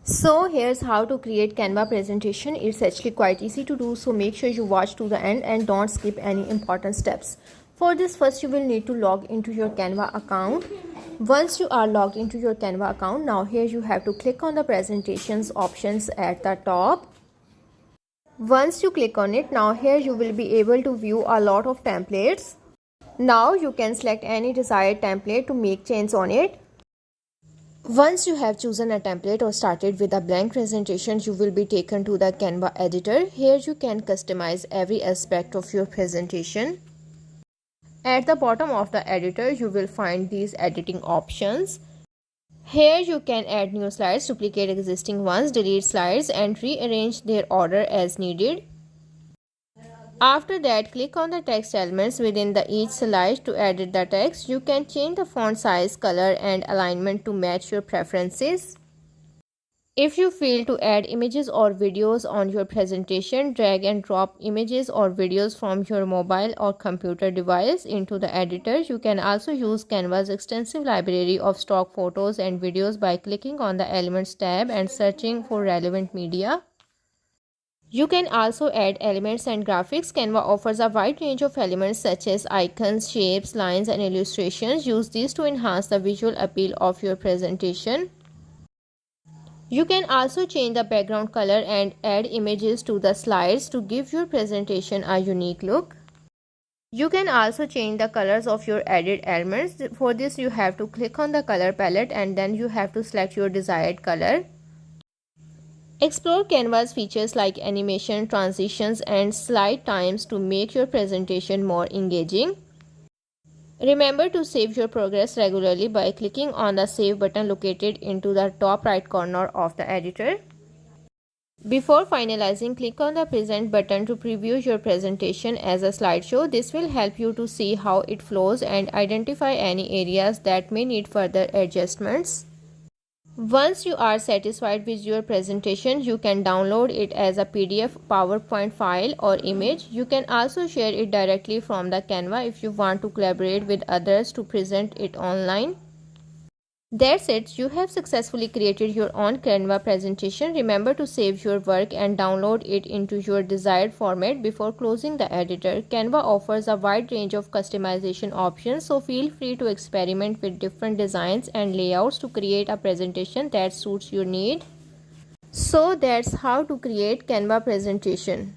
So here's how to create Canva presentation. It's actually quite easy to do, so make sure you watch to the end and don't skip any important steps. For this, first you will need to log into your Canva account. Once you are logged into your Canva account, now here you have to click on the presentations options at the top. Once you click on it, now here you will be able to view a lot of templates. Now you can select any desired template to make changes on it. Once you have chosen a template or started with a blank presentation, you will be taken to the Canva editor. Here you can customize every aspect of your presentation. At the bottom of the editor, you will find these editing options. Here you can add new slides, duplicate existing ones, delete slides and rearrange their order as needed. After that, click on the text elements within each slide to edit the text. You can change the font size, color and alignment to match your preferences. If you feel to add images or videos on your presentation, drag and drop images or videos from your mobile or computer device into the editor. You can also use Canva's extensive library of stock photos and videos by clicking on the Elements tab and searching for relevant media. You can also add elements and graphics. Canva offers a wide range of elements such as icons, shapes, lines, and illustrations. Use these to enhance the visual appeal of your presentation. You can also change the background color and add images to the slides to give your presentation a unique look. You can also change the colors of your added elements. For this, you have to click on the color palette and then you have to select your desired color. Explore Canva's features like animation, transitions, and slide times to make your presentation more engaging. Remember to save your progress regularly by clicking on the Save button located into the top right corner of the editor. Before finalizing, click on the Present button to preview your presentation as a slideshow. This will help you to see how it flows and identify any areas that may need further adjustments. Once you are satisfied with your presentation, you can download it as a PDF, PowerPoint file or image. You can also share it directly from the Canva if you want to collaborate with others to present it online. That's it. You have successfully created your own Canva presentation. Remember to save your work and download it into your desired format before closing the editor. Canva offers a wide range of customization options, so feel free to experiment with different designs and layouts to create a presentation that suits your need. So that's how to create Canva presentation.